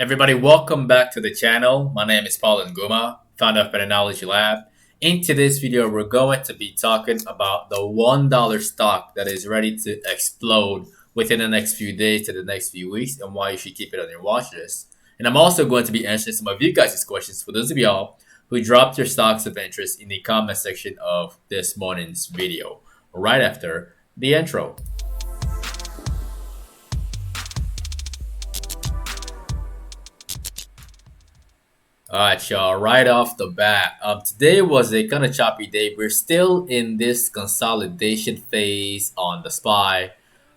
Everybody, welcome back to the channel. My name is Paul Nguma, founder of PATTERNOLOGY LAB. In today's video, we're going to be talking about the $1 stock that is ready to explode within the next few days to the next few weeks and why you should keep it on your watch list. And I'm also going to be answering some of you guys' questions for those of y'all who dropped your stocks of interest in the comment section of this morning's video, right after the intro. Alright, y'all, right off the bat, today was a kind of choppy day. We're still in this consolidation phase on the SPY.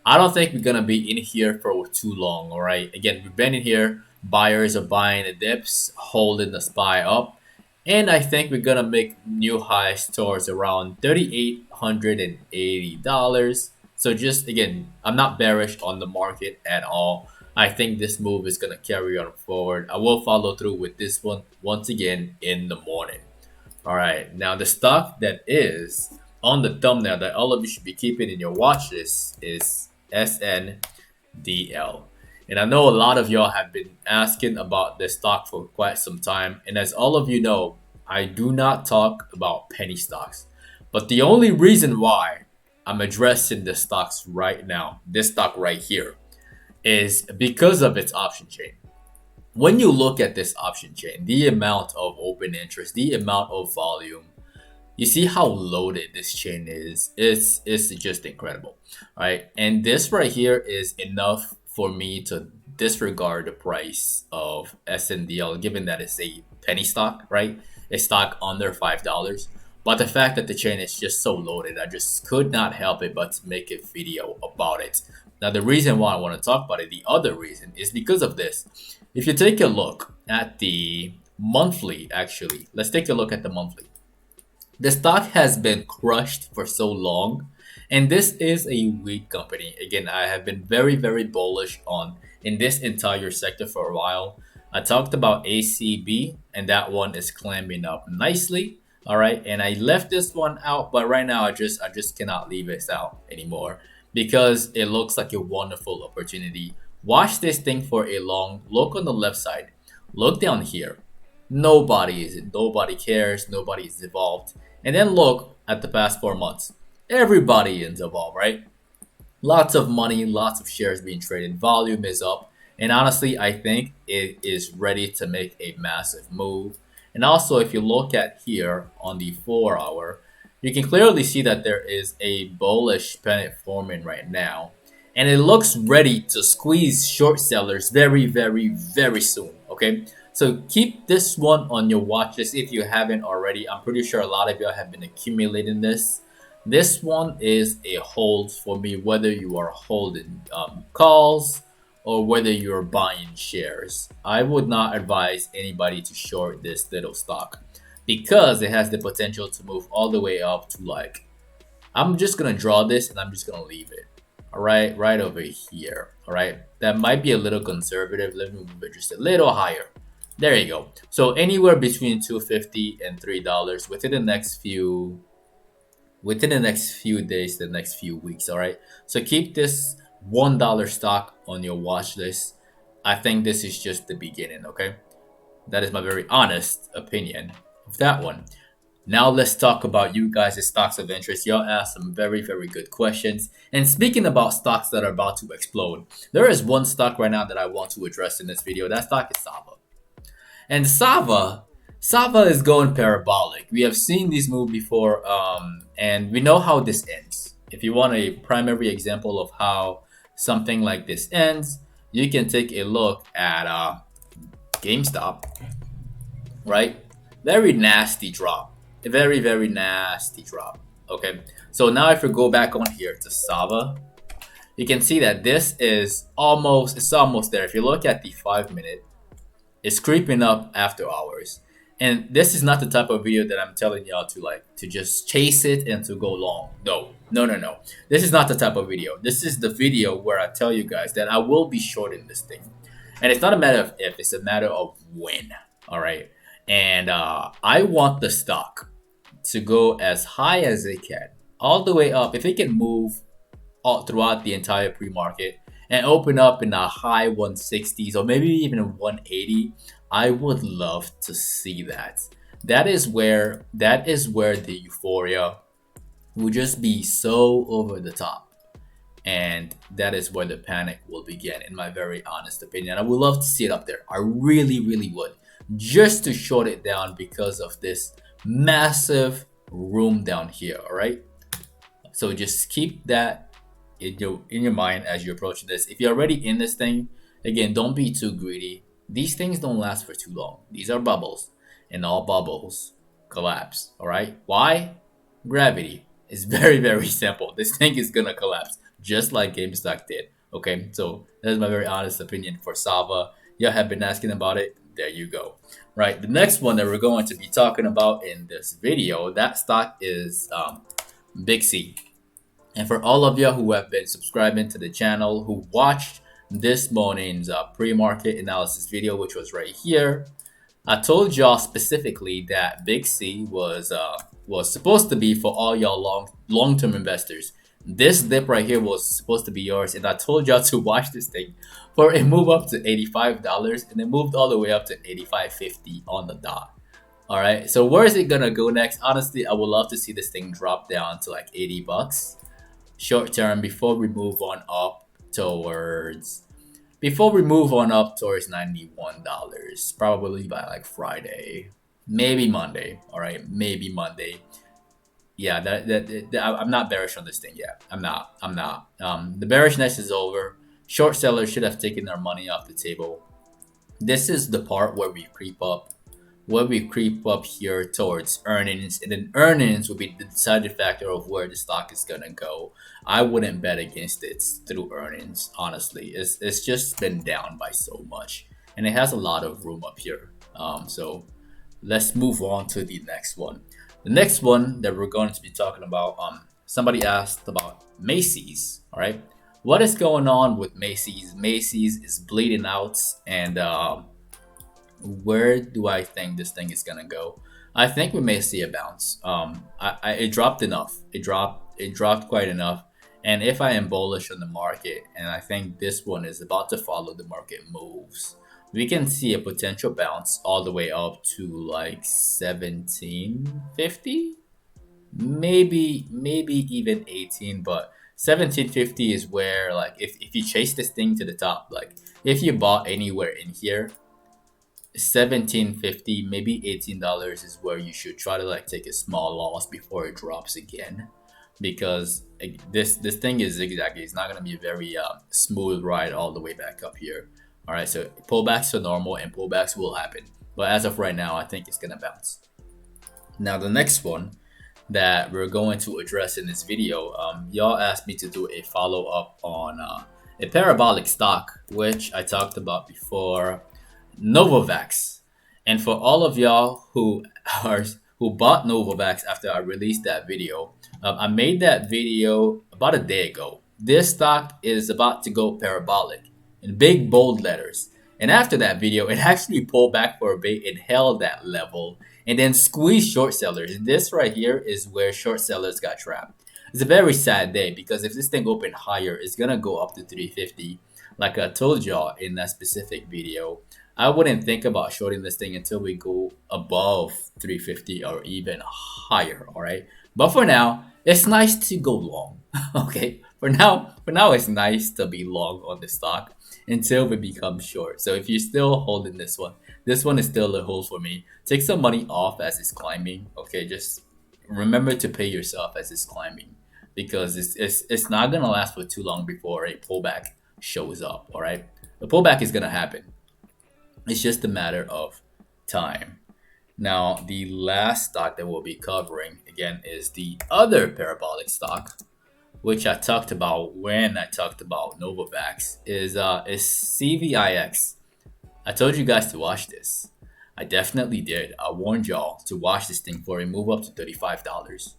I don't think we're going to be in here for too long, alright? Again, we've been in here. Buyers are buying the dips, holding the SPY up. And I think we're going to make new highs towards around $3,880. So just, again, I'm not bearish on the market at all. I think this move is going to carry on forward. I will follow through with this one once again in the morning. All right. Now, the stock that is on the thumbnail that all of you should be keeping in your watch list is SNDL. And I know a lot of y'all have been asking about this stock for quite some time. And as all of you know, I do not talk about penny stocks. But the only reason why I'm addressing the stocks right now, this stock right here, is because of its option chain. When you look at this option chain, the amount of open interest, the amount of volume, you see how loaded this chain is. It's just incredible, right? And this right here is enough for me to disregard the price of SNDL, given that it's a penny stock, right? A stock under $5. But the fact that the chain is just so loaded, I just could not help it but to make a video about it. Now, the reason why I want to talk about it, the other reason, is because of this. If you take a look at the monthly, actually, let's take a look at the monthly. The stock has been crushed for so long, and this is a weak company. Again, I have been very, very bullish in this entire sector for a while. I talked about ACB, and that one is climbing up nicely. All right, and I left this one out, but right now I just cannot leave this out anymore, because it looks like a wonderful opportunity. Watch this thing for a long look on the left side. Look down here. Nobody cares. Nobody is involved. And then look at the past 4 months. Everybody is involved, right? Lots of money, lots of shares being traded. Volume is up. And honestly, I think it is ready to make a massive move. And also, if you look at here on the 4 hour, you can clearly see that there is a bullish pennant forming right now. And it looks ready to squeeze short sellers very, very, very soon. Okay, so keep this one on your watch list if you haven't already. I'm pretty sure a lot of y'all have been accumulating this. This one is a hold for me, whether you are holding calls or whether you're buying shares. I would not advise anybody to short this little stock, because it has the potential to move all the way up to, like, I'm just gonna draw this and I'm just gonna leave it. All right, right over here. All right, that might be a little conservative. Let me move it just a little higher. There you go. So anywhere between $2.50 and $3 within the next few days, the next few weeks. All right, so keep this $1 stock on your watch list. I think this is just the beginning. Okay, that is my very honest opinion of that one. Now let's talk about you guys' stocks of interest. Y'all asked some very, very good questions. And speaking about stocks that are about to explode, there is one stock right now that I want to address in this video. That stock is Sava. And Sava is going parabolic. We have seen these move before, and we know how this ends. If you want a primary example of how something like this ends, you can take a look at GameStop, right? Very nasty drop. A very, very nasty drop. Okay, so now if we go back on here to Sava, you can see that this is almost there. If you look at the 5-minute, it's creeping up after hours. And this is not the type of video that I'm telling y'all to just chase it and to go long. No. This is not the type of video. This is the video where I tell you guys that I will be shorting this thing. And it's not a matter of if, it's a matter of when. All right. And I want the stock to go as high as it can, all the way up. If it can move all throughout the entire pre-market and open up in a high 160s or maybe even a 180, I would love to see that. That is where the euphoria will just be so over the top. And that is where the panic will begin, in my very honest opinion. I would love to see it up there. I really, really would. Just to short it down because of this massive room down here, all right? So just keep that in your mind as you approach this. If you're already in this thing, again, don't be too greedy. These things don't last for too long. These are bubbles, and all bubbles collapse, all right? Why? Gravity. It's very, very simple. This thing is gonna collapse just like GameStop did. Okay, so that's my very honest opinion for Sava. You have been asking about it. There you go. Right, the next one that we're going to be talking about in this video, that stock is Big C. And for all of you who have been subscribing to the channel, who watched this morning's pre-market analysis video, which was right here, I told y'all specifically that Big C was supposed to be for all y'all long-term investors. This dip right here was supposed to be yours, and I told y'all to watch this thing for a move up to $85, and it moved all the way up to $85.50 on the dot. All right, so where is it gonna go next? Honestly, I would love to see this thing drop down to like $80 short term before we move on up towards $91, probably by like Friday, maybe Monday. All right, maybe Monday. Yeah, I'm not bearish on this thing yet. I'm not. The bearishness is over. Short sellers should have taken their money off the table. This is the part where we creep up. Where we creep up here towards earnings, and then earnings will be the deciding factor of where the stock is gonna go. I wouldn't bet against it through earnings, honestly. It's just been down by so much, and it has a lot of room up here. So let's move on to the next one. The next one that we're going to be talking about, somebody asked about Macy's. All right, what is going on with Macy's? Macy's is bleeding out, and where do I think this thing is gonna go? I think we may see a bounce. It dropped enough. It dropped quite enough. And if I am bullish on the market, and I think this one is about to follow the market moves, we can see a potential bounce all the way up to like 1750, maybe even 18. But 1750 is where, like, if you chase this thing to the top, like if you bought anywhere in here, 1750, maybe $18 is where you should try to like take a small loss before it drops again, because this thing is zigzaggy. It's not going to be a very smooth ride all the way back up here. All right, so pullbacks are normal and pullbacks will happen, but as of right now, I think it's going to bounce. Now the next one that we're going to address in this video, y'all asked me to do a follow-up on a parabolic stock, which I talked about before, Novavax. And for all of y'all who bought Novavax after I released that video, I made that video about a day ago. This stock is about to go parabolic in big bold letters. And after that video, it actually pulled back for a bit. It held that level and then squeezed short sellers. This right here is where short sellers got trapped. It's a very sad day, because if this thing opened higher, it's gonna go up to 350. Like I told y'all in that specific video, I wouldn't think about shorting this thing until we go above 350 or even higher, all right? But for now, it's nice to go long, okay? For now, it's nice to be long on the stock until we become short. So if you're still holding this one is still a hold for me. Take some money off as it's climbing, okay? Just remember to pay yourself as it's climbing, because it's not gonna last for too long before a pullback shows up, all right? The pullback is gonna happen. It's just a matter of time. Now, the last stock that we'll be covering, again, is the other parabolic stock, which I talked about when I talked about Novavax, is CVIX. I told you guys to watch this. I definitely did. I warned y'all to watch this thing for a move up to $35.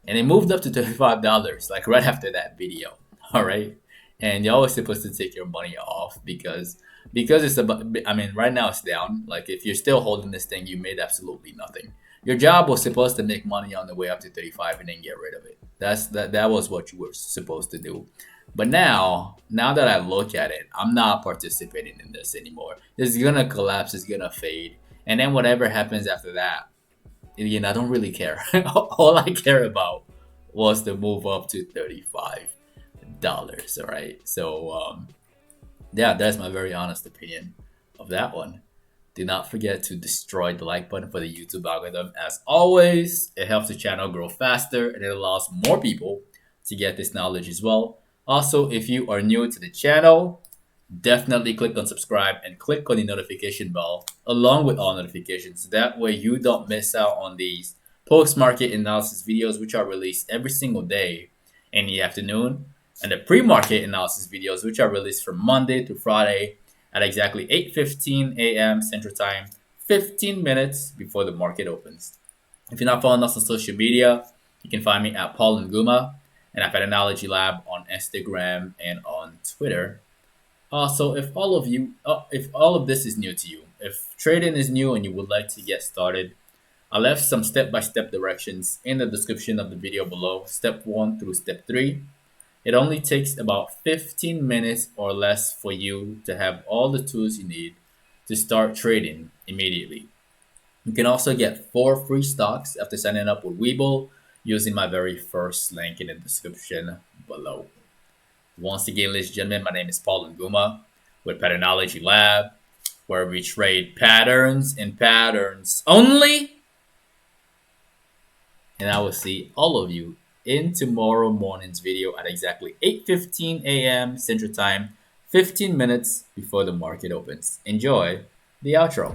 And it moved up to $35, like right after that video, all right? And y'all are supposed to take your money off because it's about, I mean, right now it's down. Like if you're still holding this thing, you made absolutely nothing. Your job was supposed to make money on the way up to 35 and then get rid of it. That was what you were supposed to do. But now that I look at it, I'm not participating in this anymore. It's gonna collapse, it's gonna fade. And then whatever happens after that, again, I don't really care. All I care about was the move up to $35. All right. So yeah, that's my very honest opinion of that one. Do not forget to destroy the like button for the YouTube algorithm. As always, it helps the channel grow faster and it allows more people to get this knowledge as well. Also, if you are new to the channel, definitely click on subscribe and click on the notification bell along with all notifications. That way you don't miss out on these post-market analysis videos which are released every single day in the afternoon, and the pre-market analysis videos which are released from Monday to Friday at exactly 8:15 a.m. Central Time, 15 minutes before the market opens. If you're not following us on social media, you can find me at Paul Nguma and at PATTERNOLOGY LAB on Instagram and on Twitter. Also, if all of this is new to you, if trading is new and you would like to get started, I left some step-by-step directions in the description of the video below, step 1 through step 3. It only takes about 15 minutes or less for you to have all the tools you need to start trading immediately. You can also get 4 free stocks after signing up with Webull using my very first link in the description below. Once again, ladies and gentlemen, my name is Paul Nguma with Patternology Lab, where we trade patterns and patterns only. And I will see all of you in tomorrow morning's video at exactly 8:15 a.m. Central Time, 15 minutes before the market opens. Enjoy the outro.